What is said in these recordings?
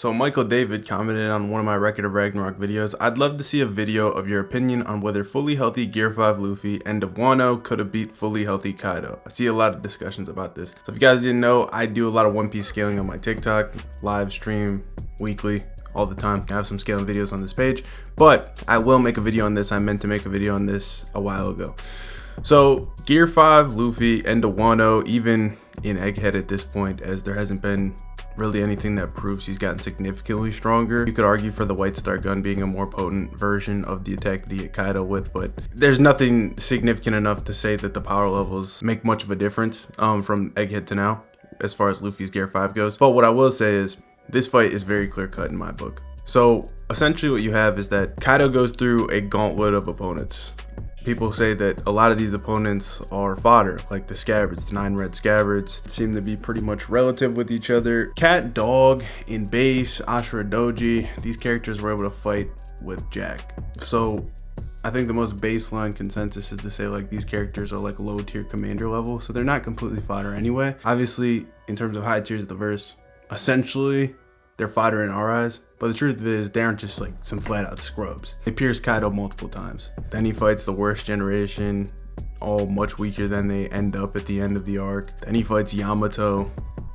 So Michael David commented on one of my Record of Ragnarok videos. I'd love to see a video of your opinion on whether fully healthy Gear 5 Luffy, end of Wano, could have beat fully healthy Kaido. I see a lot of discussions about this. So if you guys didn't know, I do a lot of One Piece scaling on my TikTok, live stream, weekly, all the time. I have some scaling videos on this page, but I will make a video on this. I meant to make a video on this a while ago. So Gear 5 Luffy, end of Wano, even in Egghead at this point, as there hasn't been really anything that proves he's gotten significantly stronger. You could argue for the White Star gun being a more potent version of the attack that he hit Kaido with, but there's nothing significant enough to say that the power levels make much of a difference from Egghead to now as far as Luffy's Gear 5 goes. But what I will say is this fight is very clear cut in my book. So essentially what you have is that Kaido goes through a gauntlet of opponents. People say that a lot of these opponents are fodder, like the scabbards, the 9 red scabbards, seem to be pretty much relative with each other. Cat, Dog, in base, Ashura Doji, these characters were able to fight with Jack. So I think the most baseline consensus is to say like these characters are like low tier commander level, so they're not completely fodder anyway. Obviously, in terms of high tiers of the verse, essentially they're fodder in our eyes, but the truth is they aren't just like some flat out scrubs. They pierce Kaido multiple times. Then he fights the worst generation, all much weaker than they end up at the end of the arc. Then he fights Yamato.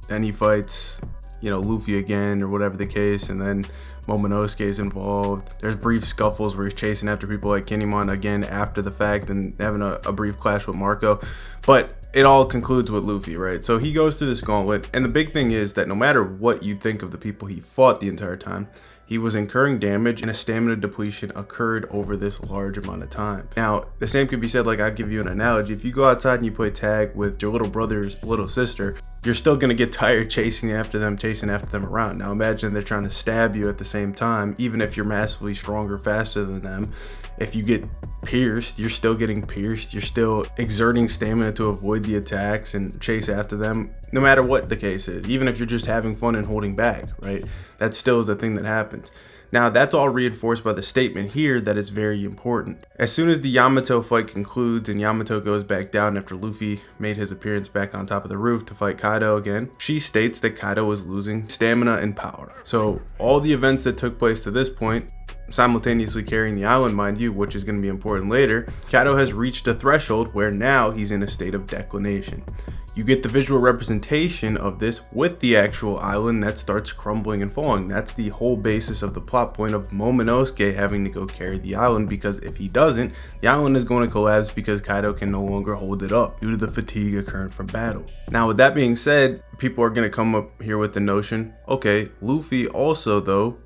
Then he fights, Luffy again or whatever the case, and then Momonosuke is involved. There's brief scuffles where he's chasing after people like Kinemon again after the fact and having a brief clash with Marco. But it all concludes with Luffy, right? So he goes through this gauntlet, and the big thing is that no matter what you think of the people he fought the entire time, he was incurring damage and a stamina depletion occurred over this large amount of time. Now, the same could be said, like I'll give you an analogy. If you go outside and you play tag with your little brother's little sister, you're still gonna get tired chasing after them around. Now imagine they're trying to stab you at the same time, even if you're massively stronger, faster than them. If you get pierced, you're still getting pierced. You're still exerting stamina to avoid the attacks and chase after them, no matter what the case is. Even if you're just having fun and holding back, right? That still is a thing that happens. Now, that's all reinforced by the statement here that is very important. As soon as the Yamato fight concludes and Yamato goes back down after Luffy made his appearance back on top of the roof to fight Kaido again, she states that Kaido was losing stamina and power. So all the events that took place to this point, simultaneously carrying the island, mind you, which is going to be important later, Kaido has reached a threshold where now he's in a state of declination. You get the visual representation of this with the actual island that starts crumbling and falling. That's the whole basis of the plot point of Momonosuke having to go carry the island, because if he doesn't, the island is going to collapse because Kaido can no longer hold it up due to the fatigue occurring from battle. Now, with that being said, people are going to come up here with the notion, okay, Luffy also though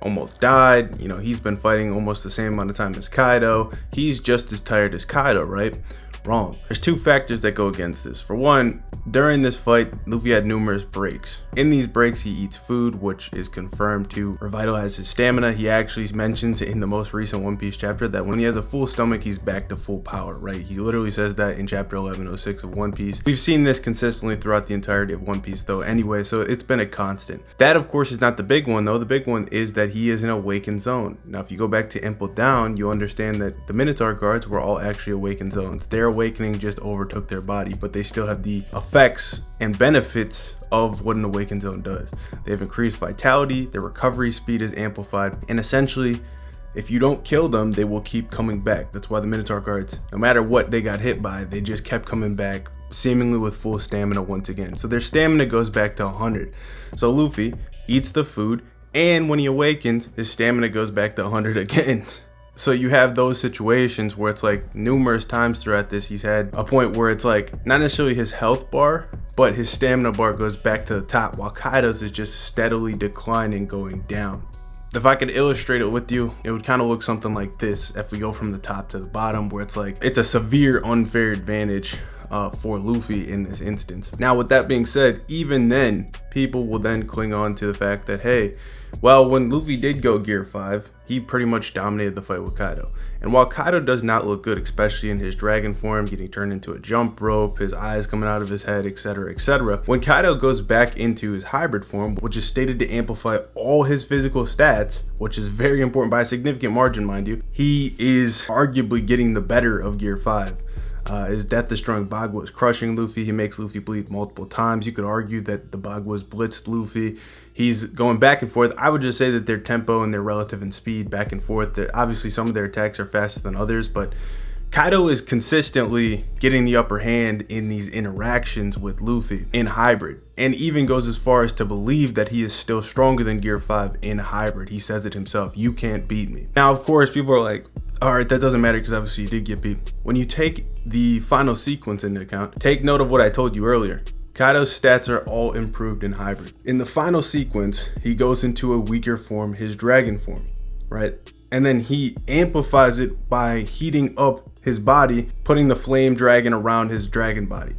almost died. He's been fighting almost the same amount of time as Kaido. He's just as tired as Kaido, right? Wrong. There's two factors that go against this. For one, during this fight, Luffy had numerous breaks. In these breaks, he eats food, which is confirmed to revitalize his stamina. He actually mentions in the most recent One Piece chapter that when he has a full stomach, he's back to full power, right? He literally says that in chapter 1106 of One Piece. We've seen this consistently throughout the entirety of One Piece though anyway, so it's been a constant. That of course is not the big one though. The big one is that he is in awakened zone. Now if you go back to Impel Down, you understand that the Minotaur guards were all actually awakened zones. Their awakening just overtook their body, but they still have the effects and benefits of what an awakened zone does. They have increased vitality, their recovery speed is amplified, and essentially if you don't kill them, they will keep coming back. That's why the Minotaur guards, no matter what they got hit by, they just kept coming back seemingly with full stamina once again. So their stamina goes back to 100. So Luffy eats the food, and when he awakens, his stamina goes back to 100 again. So you have those situations where it's like numerous times throughout this, he's had a point where it's like not necessarily his health bar, but his stamina bar goes back to the top while Kaido's is just steadily declining, going down. If I could illustrate it with you, it would kind of look something like this if we go from the top to the bottom, where it's like it's a severe unfair advantage for Luffy in this instance. Now with that being said, even then people will then cling on to the fact that, hey, well, when Luffy did go Gear 5, he pretty much dominated the fight with Kaido. And while Kaido does not look good, especially in his dragon form, getting turned into a jump rope, his eyes coming out of his head, etc., etc., when Kaido goes back into his hybrid form, which is stated to amplify all his physical stats, which is very important by a significant margin, mind you, he is arguably getting the better of Gear 5. His death destroying Bagua is crushing Luffy. He makes Luffy bleed multiple times. You could argue that the Baguas blitzed Luffy. He's going back and forth. I would just say that their tempo and their relative in speed back and forth, that obviously some of their attacks are faster than others, but Kaido is consistently getting the upper hand in these interactions with Luffy in Hybrid, and even goes as far as to believe that he is still stronger than Gear 5 in Hybrid. He says it himself, "You can't beat me." Now, of course, people are like, all right, that doesn't matter because obviously he did get beat. When you take the final sequence into account, take note of what I told you earlier. Kaido's stats are all improved in Hybrid. In the final sequence, he goes into a weaker form, his dragon form, right? And then he amplifies it by heating up his body, putting the flame dragon around his dragon body.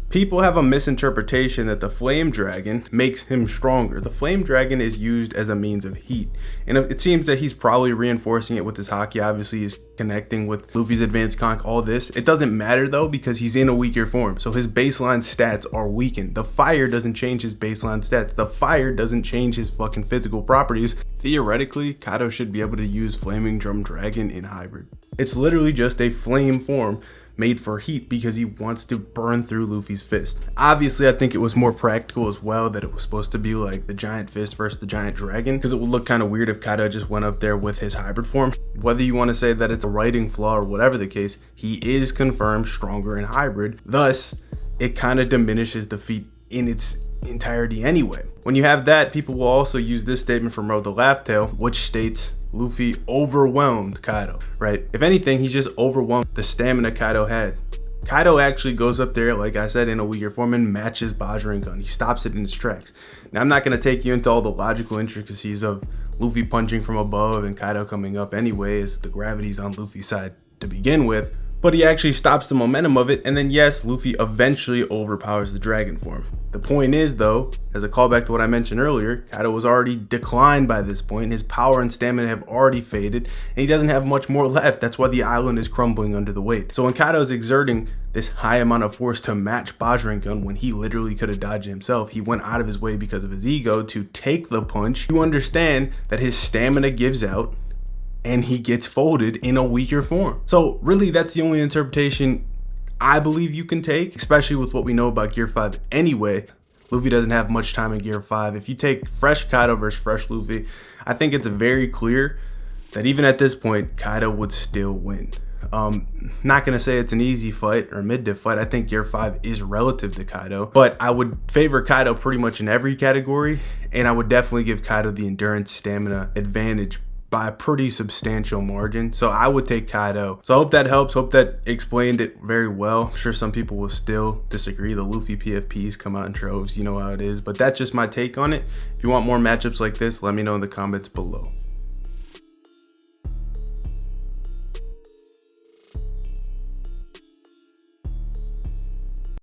People have a misinterpretation that the flame dragon makes him stronger. The flame dragon is used as a means of heat, and it seems that he's probably reinforcing it with his haki. Obviously he's connecting with Luffy's advanced conch, all this. It doesn't matter though, because he's in a weaker form, so his baseline stats are weakened. The fire doesn't change his baseline stats. The fire doesn't change his fucking physical properties. Theoretically, Kaido should be able to use Flaming Drum Dragon in Hybrid. It's literally just a flame form made for heat because he wants to burn through Luffy's fist. Obviously, I think it was more practical as well that it was supposed to be like the giant fist versus the giant dragon, because it would look kind of weird if Kaido just went up there with his hybrid form. Whether you want to say that it's a writing flaw or whatever the case, he is confirmed stronger in Hybrid. Thus, it kind of diminishes the feat in its entirety anyway. When you have that, people will also use this statement from Road to Laugh Tale, which states Luffy overwhelmed Kaido, right? If anything, he just overwhelmed the stamina Kaido had. Kaido actually goes up there, like I said, in a weaker form and matches Bajrangan. He stops it in its tracks. Now, I'm not going to take you into all the logical intricacies of Luffy punching from above and Kaido coming up anyway, as the gravity's on Luffy's side to begin with. But he actually stops the momentum of it, and then yes, Luffy eventually overpowers the dragon form. The point is though, as a callback to what I mentioned earlier, Kaido was already declined by this point. His power and stamina have already faded, and he doesn't have much more left. That's why the island is crumbling under the weight. So when Kaido is exerting this high amount of force to match Bajrangan when he literally could have dodged himself, he went out of his way because of his ego to take the punch. You understand that his stamina gives out, and he gets folded in a weaker form. So really, that's the only interpretation I believe you can take, especially with what we know about Gear 5 anyway. Luffy doesn't have much time in Gear 5. If you take fresh Kaido versus fresh Luffy, I think it's very clear that even at this point, Kaido would still win. Not gonna say it's an easy fight or mid-diff fight. I think Gear 5 is relative to Kaido, but I would favor Kaido pretty much in every category, and I would definitely give Kaido the endurance stamina advantage by a pretty substantial margin. So I would take Kaido. So I hope that helps. Hope that explained it very well. I'm sure some people will still disagree. The Luffy PFPs come out in troves, you know how it is, but that's just my take on it. If you want more matchups like this, let me know in the comments below.